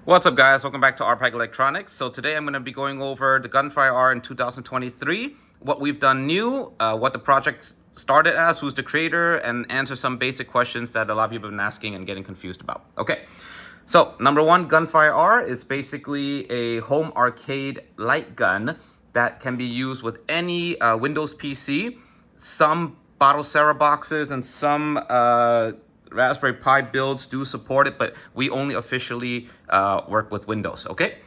What's up, guys? Welcome back to RPEG Electronics. So today I'm going to be going over the Gunfire R in 2023, what we've done new, what the project started as, who's the creator, and answer some basic questions that a lot of people have been asking and getting confused about. Okay, so number one, Gunfire R is basically a home arcade light gun that can be used with any Windows PC, some Battle boxes, and some Raspberry Pi builds do support it, but we only officially work with Windows, okay?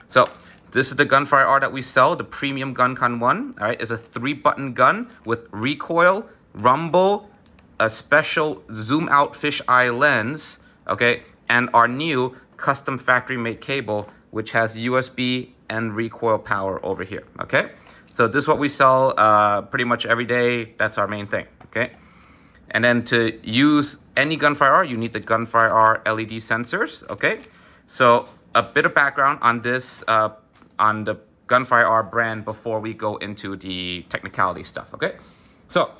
So this is the Gunfire R that we sell, the premium Guncon one, all right? It's a 3-button gun with recoil, rumble, a special zoom out fisheye lens, okay? And our new custom factory made cable, which has USB and recoil power over here, okay? So this is what we sell pretty much every day. That's our main thing, okay? And then to use any Gunfire R, you need the Gunfire R LED sensors, okay? So a bit of background on this, on the Gunfire R brand before we go into the technicality stuff, okay? So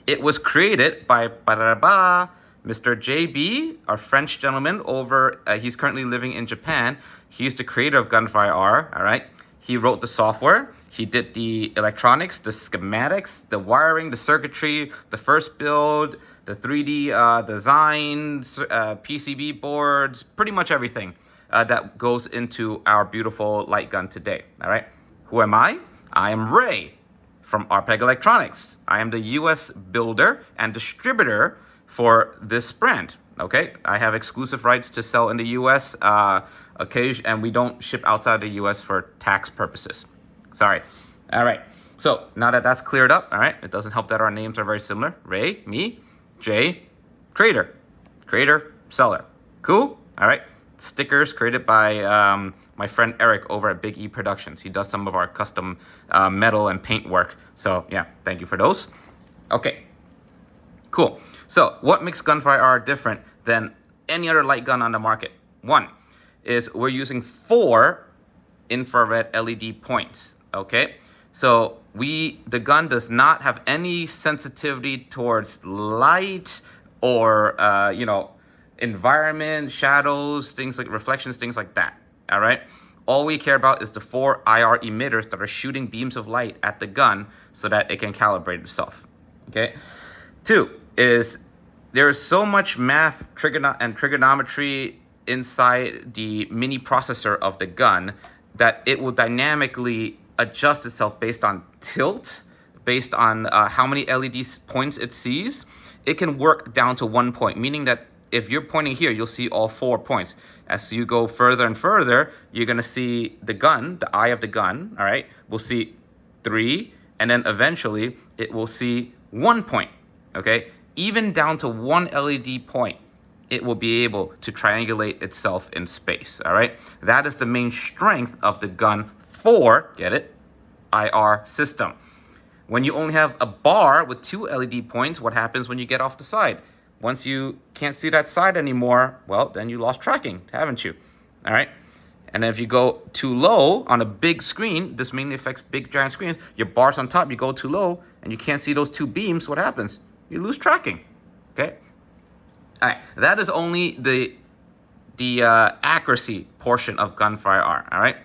it was created by Mr. JB, our French gentleman over, he's currently living in Japan. He's the creator of Gunfire R, all right? He wrote the software. He did the electronics, the schematics, the wiring, the circuitry, the first build, the 3D designs, PCB boards, pretty much everything that goes into our beautiful light gun today, all right? Who am I? I am Ray from RPEG Electronics. I am the US builder and distributor for this brand, okay? I have exclusive rights to sell in the US occasion, and we don't ship outside the US for tax purposes. Sorry. All right. So now that that's cleared up, all right, it doesn't help that our names are very similar. Ray, me, Jay, creator, seller. Cool? All right. Stickers created by my friend Eric over at Big E Productions. He does some of our custom metal and paint work. So yeah, thank you for those. Okay. Cool. So what makes Gunfire R different than any other light gun on the market? One is we're using 4 infrared LED points, okay? So the gun does not have any sensitivity towards light or, environment, shadows, things like reflections, things like that, all right? All we care about is the 4 IR emitters that are shooting beams of light at the gun so that it can calibrate itself, okay? 2 is there is so much math and trigonometry inside the mini processor of the gun that it will dynamically adjust itself based on tilt, based on how many LED points it sees. It can work down to 1 point, meaning that if you're pointing here, you'll see all 4 points. As you go further and further, you're gonna see the gun, the eye of the gun, all right? We'll see 3, and then eventually it will see 1 point, okay? Even down to 1 LED point, it will be able to triangulate itself in space, all right? That is the main strength of the Gun4, get it, IR system. When you only have a bar with 2 LED points, what happens when you get off the side? Once you can't see that side anymore, well, then you lost tracking, haven't you? All right? And then if you go too low on a big screen, this mainly affects big giant screens, your bar's on top, you go too low, and you can't see those 2 beams, what happens? You lose tracking, okay? All right, that is only the accuracy portion of Gunfire R, all right?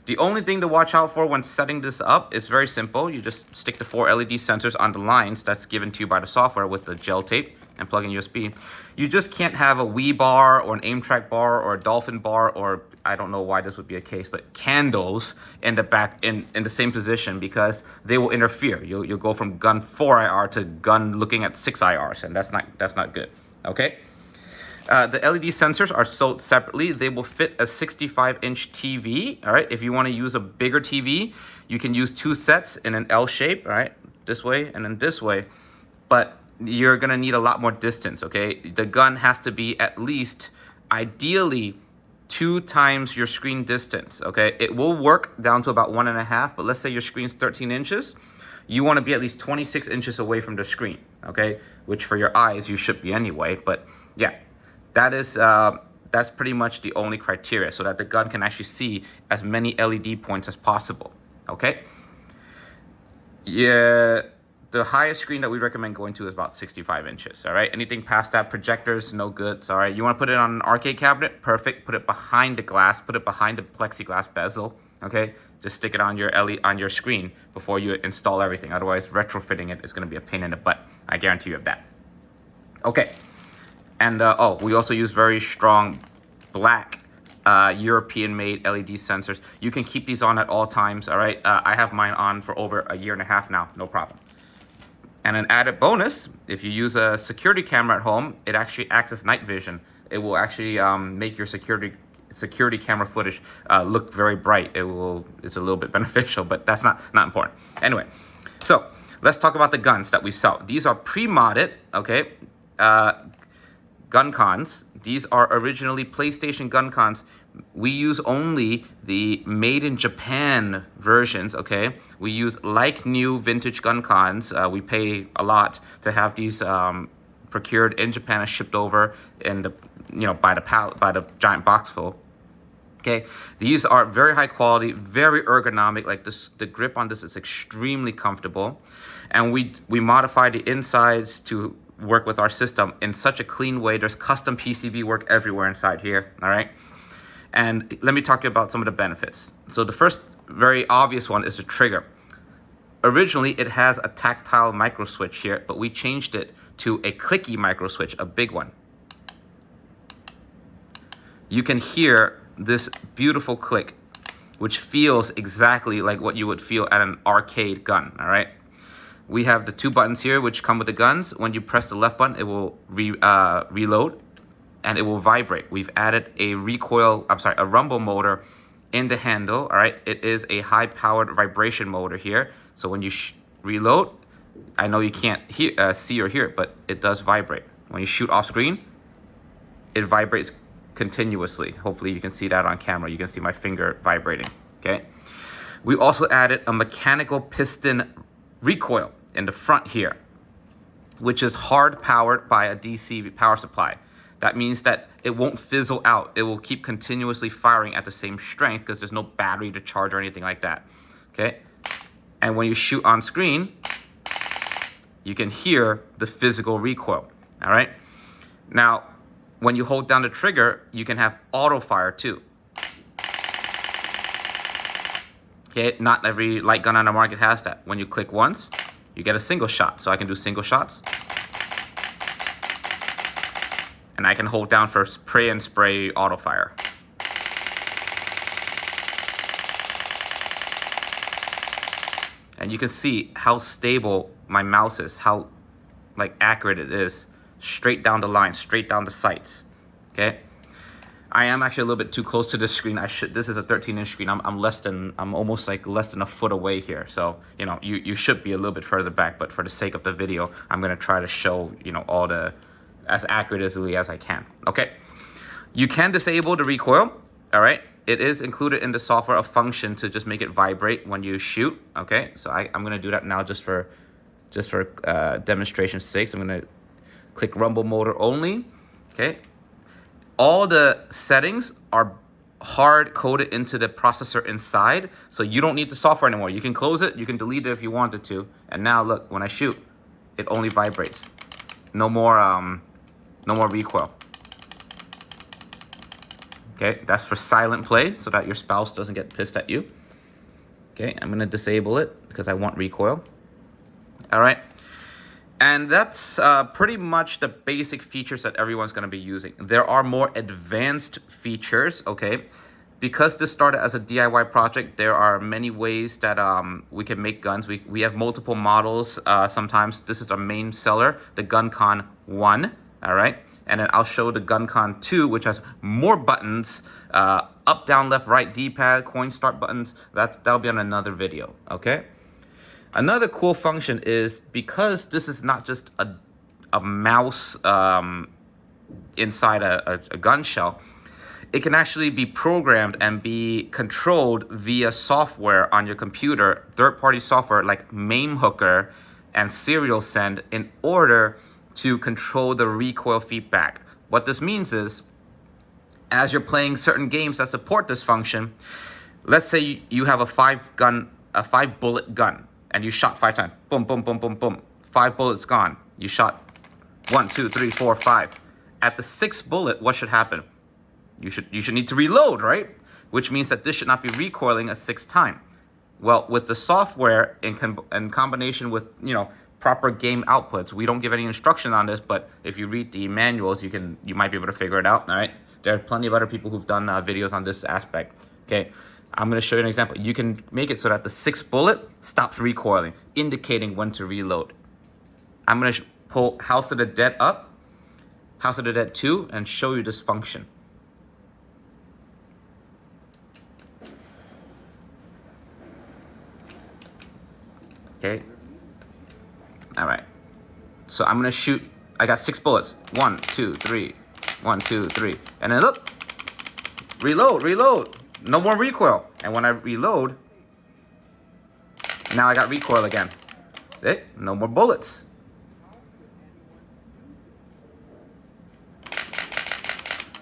The only thing to watch out for when setting this up is very simple. You just stick the 4 LED sensors on the lines that's given to you by the software with the gel tape and plug in USB. You just can't have a Wii bar or an aim track bar or a Dolphin bar, or I don't know why this would be a case, but candles in the back in the same position, because they will interfere. You'll go from Gun4IR to gun looking at 6 IRs, and that's not good, okay? The LED sensors are sold separately. They will fit a 65-inch TV, all right? If you want to use a bigger TV, you can use 2 sets in an L shape, all right? This way and then this way, but you're gonna need a lot more distance, okay? The gun has to be at least, ideally, 2 times your screen distance, okay? It will work down to about 1.5, but let's say your screen's 13 inches. You wanna be at least 26 inches away from the screen, okay? Which for your eyes, you should be anyway, but yeah. That's pretty much the only criteria, so that the gun can actually see as many LED points as possible, okay? Yeah, the highest screen that we recommend going to is about 65 inches, all right? Anything past that, projectors, no good, all right? You want to put it on an arcade cabinet? Perfect. Put it behind the glass, put it behind the plexiglass bezel, okay? Just stick it on your LED, on your screen before you install everything. Otherwise, retrofitting it is going to be a pain in the butt. I guarantee you of that. Okay. And, we also use very strong black European-made LED sensors. You can keep these on at all times, all right? I have mine on for over a year and a half now, no problem. And an added bonus, if you use a security camera at home, it actually acts as night vision. It will actually make your security camera footage look very bright. It's a little bit beneficial, but that's not important. Anyway, so let's talk about the guns that we sell. These are pre-modded, okay, Guncons. These are originally PlayStation Guncons. We use only the made in Japan versions, okay? We use like new vintage Guncons. We pay a lot to have these procured in Japan and shipped over in the, by the giant box full. Okay, these are very high quality, very ergonomic. Like this, the grip on this is extremely comfortable, and we modify the insides to work with our system in such a clean way. There's custom PCB work everywhere inside here. All right. And let me talk to you about some of the benefits. So the first very obvious one is the trigger. Originally, it has a tactile micro switch here, but we changed it to a clicky micro switch, a big one. You can hear this beautiful click, which feels exactly like what you would feel at an arcade gun, all right? We have the two buttons here, which come with the guns. When you press the left button, it will reload, and it will vibrate. We've added a rumble motor in the handle, all right? It is a high-powered vibration motor here. So when you reload, I know you can't see or hear it, but it does vibrate. When you shoot off screen, it vibrates continuously. Hopefully you can see that on camera. You can see my finger vibrating, okay? We also added a mechanical piston recoil in the front here, which is hard powered by a DC power supply. That means that it won't fizzle out. It will keep continuously firing at the same strength because there's no battery to charge or anything like that, okay? And when you shoot on screen, you can hear the physical recoil, all right? Now, when you hold down the trigger, you can have auto fire too. Okay, not every light gun on the market has that. When you click once, you get a single shot. So I can do single shots. And I can hold down for spray and spray auto fire. And you can see how stable my mouse is, how accurate it is. Straight down the line, straight down the sights, okay? I am actually a little bit too close to this screen. This is a 13-inch screen. I'm almost less than a foot away here. So, you should be a little bit further back, but for the sake of the video, I'm gonna try to show, as accurately as I can, okay? You can disable the recoil, all right? It is included in the software a function to just make it vibrate when you shoot, okay? So I'm gonna do that now just for demonstration's sake. So I'm gonna click rumble motor only, okay? All the settings are hard coded into the processor inside, so you don't need the software anymore. You can close it, you can delete it if you wanted to, and now look, when I shoot, it only vibrates. No more recoil. Okay, that's for silent play, so that your spouse doesn't get pissed at you. Okay, I'm gonna disable it because I want recoil. All right. And that's pretty much the basic features that everyone's going to be using. There are more advanced features, okay? Because this started as a DIY project, there are many ways that we can make guns. We have multiple models. Sometimes this is our main seller, the Guncon 1, all right? And then I'll show the Guncon 2, which has more buttons, up, down, left, right, D-pad, coin start buttons. That'll be on another video, okay? Another cool function is, because this is not just a mouse inside a gun shell, it can actually be programmed and be controlled via software on your computer, third-party software like MAME Hooker and Serial Send, in order to control the recoil feedback. What this means is, as you're playing certain games that support this function, let's say you have a 5-bullet gun. and you shot 5 times. Boom, boom, boom, boom, boom. 5 bullets gone. You shot 1, 2, 3, 4, 5. At the 6th bullet, what should happen? You should need to reload, right? Which means that this should not be recoiling a 6th time. Well, with the software in combination with, you know, proper game outputs, we don't give any instruction on this, but if you read the manuals, you might be able to figure it out. All right, there are plenty of other people who've done videos on this aspect. Okay, I'm going to show you an example. You can make it so that the 6th bullet stops recoiling, indicating when to reload. I'm going to pull House of the Dead up, House of the Dead 2, and show you this function. Okay. All right. So I'm gonna shoot. I got 6 bullets. 1, 2, 3. 1, 2, 3. And then look. Reload, reload. No more recoil. And when I reload, now I got recoil again. Okay. No more bullets.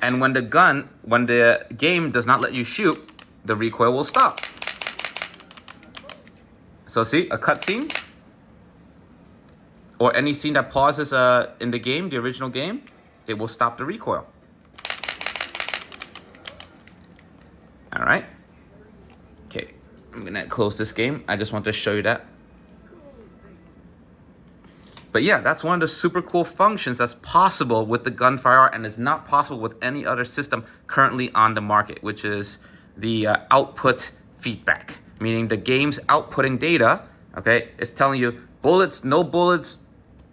And when the game does not let you shoot, the recoil will stop. So see, a cutscene, or any scene that pauses in the game, the original game, it will stop the recoil. All right. Okay, I'm gonna close this game. I just want to show you that. But yeah, that's one of the super cool functions that's possible with the Gunfire R, and it's not possible with any other system currently on the market, which is the output feedback. Meaning the game's outputting data, okay, it's telling you bullets, no bullets,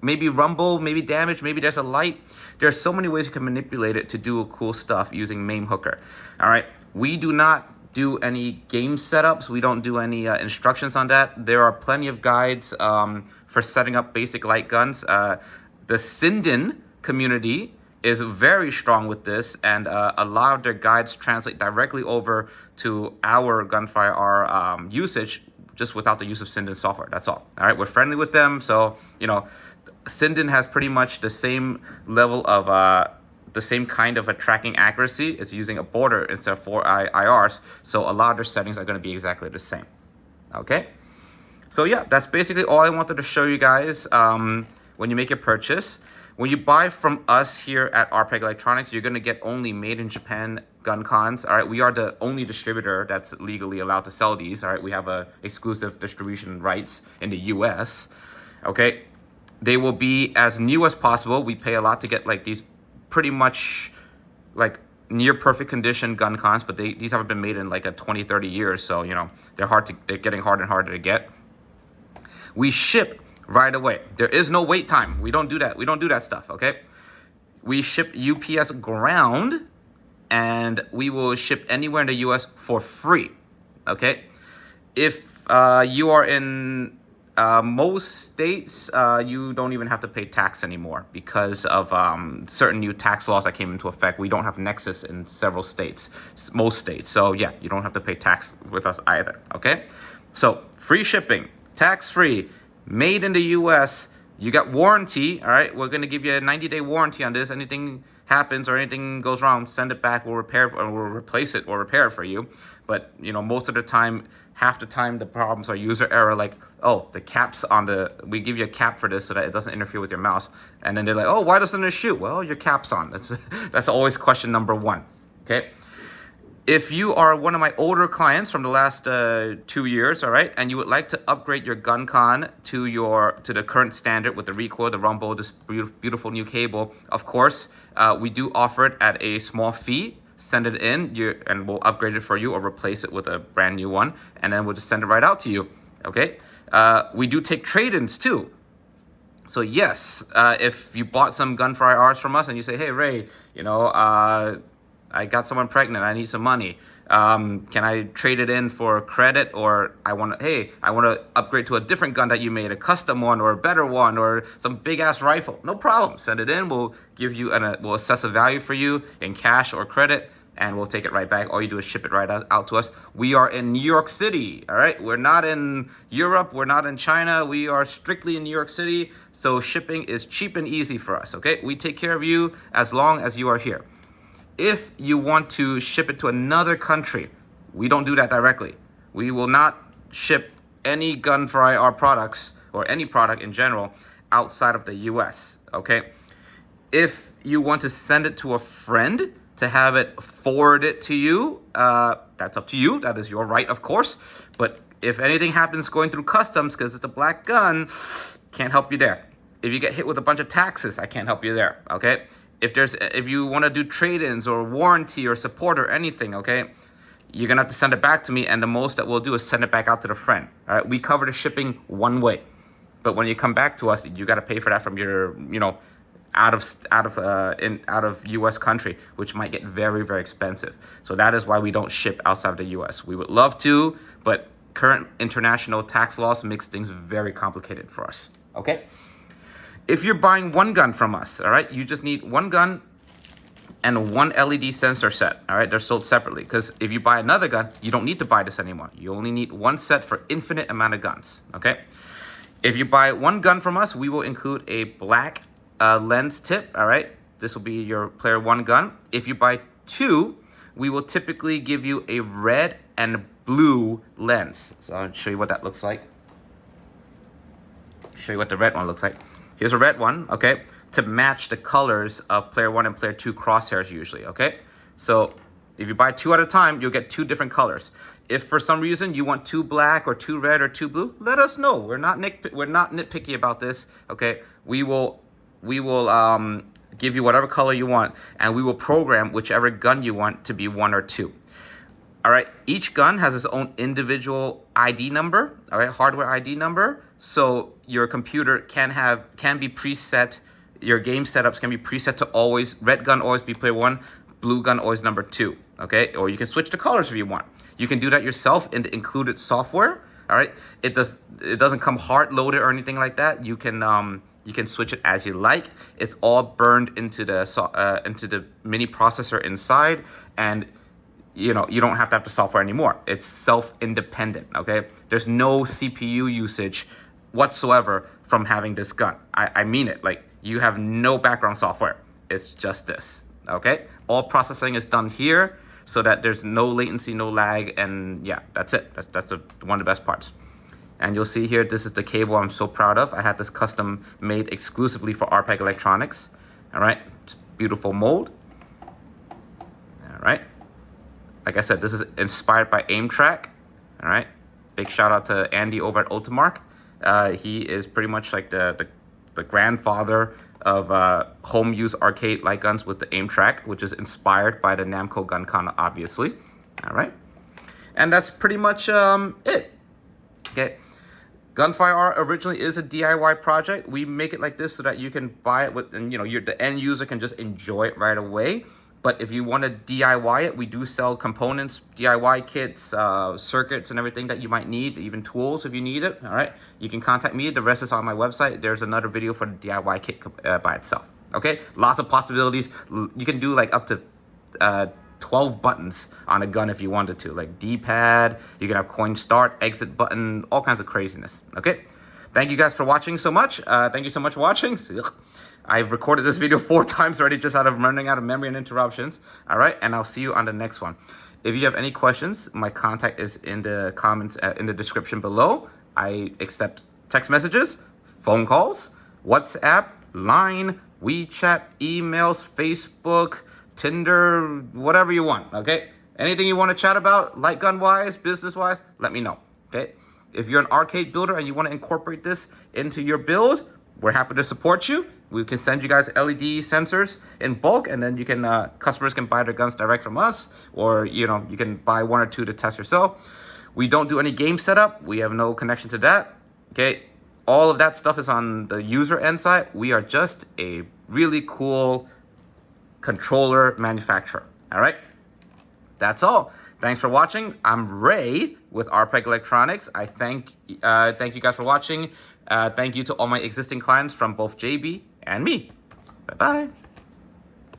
maybe rumble, maybe damage, maybe there's a light. There's so many ways you can manipulate it to do cool stuff using MAME hooker. All right, we do not do any game setups. We don't do any instructions on that. There are plenty of guides for setting up basic light guns. The Sinden community is very strong with this, and a lot of their guides translate directly over to our Gunfire R usage, just without the use of Sinden software. That's all. All right, we're friendly with them, so you know, Sinden has pretty much the same level of the same kind of a tracking accuracy. It's using a border instead of 4 IRs, so a lot of their settings are going to be exactly the same. Okay, so yeah, that's basically all I wanted to show you guys. When you make a purchase, when you buy from us here at RPEG Electronics, you're going to get only made in Japan Guncons. All right, we are the only distributor that's legally allowed to sell these. All right, we have exclusive distribution rights in the US. Okay, they will be as new as possible. We pay a lot to get like these pretty much like near perfect condition Guncons, but these haven't been made in like 20-30 years, so you know, they're getting harder and harder to get. We ship right away. There is no wait time. We don't do that. We don't do that stuff, okay? We ship UPS ground, and we will ship anywhere in the US for free, okay? If you are in most states, you don't even have to pay tax anymore because of certain new tax laws that came into effect. We don't have nexus in several states, most states. So yeah, you don't have to pay tax with us either, okay? So free shipping, tax-free, made in the US. You got warranty, all right? We're gonna give you a 90-day warranty on this. Anything happens or anything goes wrong, send it back. We'll repair or we'll replace it or repair it for you. But you know, most of the time, half the time, the problems are user error. Like, oh, the cap's on we give you a cap for this so that it doesn't interfere with your mouse. And then they're like, oh, why doesn't it shoot? Well, your cap's on. That's always question number one. Okay. If you are one of my older clients from the last 2 years, all right, and you would like to upgrade your Guncon to the current standard with the recoil, the rumble, this beautiful new cable, of course, we do offer it at a small fee. Send it in, and we'll upgrade it for you or replace it with a brand new one, and then we'll just send it right out to you. Okay. We do take trade-ins too. So yes, if you bought some Gunfire R's from us and you say, hey Ray, you know, I got someone pregnant, I need some money. Can I trade it in for credit? Or I want to upgrade to a different gun that you made, a custom one or a better one or some big ass rifle. No problem. Send it in. We'll give you we'll assess a value for you in cash or credit, and we'll take it right back. All you do is ship it right out to us. We are in New York City. All right. We're not in Europe. We're not in China. We are strictly in New York City. So shipping is cheap and easy for us. Okay. We take care of you as long as you are here. If you want to ship it to another country, we don't do that directly. We will not ship any Gun4IR products or any product in general outside of the US, okay? If you want to send it to a friend to have it forwarded to you, that's up to you. That is your right, of course. But if anything happens going through customs because it's a black gun, can't help you there. If you get hit with a bunch of taxes, I can't help you there, okay? If you want to do trade-ins or warranty or support or anything, okay, you're gonna have to send it back to me, and the most that we'll do is send it back out to the friend. All right, we cover the shipping one way, but when you come back to us, you got to pay for that from your, out of U.S. country, which might get very, very expensive. So that is why we don't ship outside of the U.S. We would love to, but current international tax laws makes things very complicated for us. Okay. If you're buying one gun from us, all right, you just need one gun and one LED sensor set, all right? They're sold separately, because if you buy another gun, you don't need to buy this anymore. You only need one set for infinite amount of guns, okay? If you buy one gun from us, we will include a black lens tip, all right? This will be your player one gun. If you buy two, we will typically give you a red and blue lens. So I'll show you what that looks like. Show you what the red one looks like. Here's a red one, okay, to match the colors of player one and player two crosshairs usually, okay? So if you buy two at a time, you'll get two different colors. If for some reason you want two black or two red or two blue, let us know. We're not nitpicky about this, okay? We will give you whatever color you want, and we will program whichever gun you want to be one or two. All right, each gun has its own individual ID number, all right, hardware ID number. So your computer can be preset, your game setups can be preset to always, red gun always be player one, blue gun always number two, okay? Or you can switch the colors if you want. You can do that yourself in the included software, all right? It doesn't come hard loaded or anything like that. You can switch it as you like. It's all burned into the mini processor inside, and you don't have to have the software anymore. It's self-independent, okay? There's no CPU usage whatsoever from having this gun. I mean it, like you have no background software. It's just this, okay? All processing is done here so that there's no latency, no lag, and yeah, that's it. That's one of the best parts. And you'll see here, this is the cable I'm so proud of. I had this custom made exclusively for RPEG Electronics, all right? It's beautiful mold, all right? Like I said, this is inspired by AimTrack, all right? Big shout out to Andy over at Ultimark. He is pretty much like the grandfather of home use arcade light guns with the AimTrack, which is inspired by the Namco Guncon, obviously, all right? And that's pretty much it, okay? Gunfire R originally is a DIY project. We make it like this so that you can buy it and the end user can just enjoy it right away. But if you want to DIY it, we do sell components, DIY kits, circuits, and everything that you might need, even tools if you need it, all right? You can contact me. The rest is on my website. There's another video for the DIY kit by itself, okay? Lots of possibilities. You can do like up to 12 buttons on a gun if you wanted to, like D-pad. You can have coin start, exit button, all kinds of craziness, okay? Thank you guys for watching so much. Thank you so much for watching. I've recorded this video 4 times already just running out of memory and interruptions. All right, and I'll see you on the next one. If you have any questions, my contact is in the comments, in the description below. I accept text messages, phone calls, WhatsApp, Line, WeChat, emails, Facebook, Tinder, whatever you want, okay? Anything you want to chat about, light gun-wise, business-wise, let me know, okay? If you're an arcade builder and you want to incorporate this into your build, we're happy to support you. We can send you guys LED sensors in bulk, and then you can customers can buy their guns direct from us, or you can buy 1 or 2 to test yourself. We don't do any game setup. We have no connection to that. Okay, all of that stuff is on the user end side. We are just a really cool controller manufacturer. All right, that's all. Thanks for watching. I'm Ray with RPEG Electronics. I thank you guys for watching. Thank you to all my existing clients from both JB and me. Bye-bye.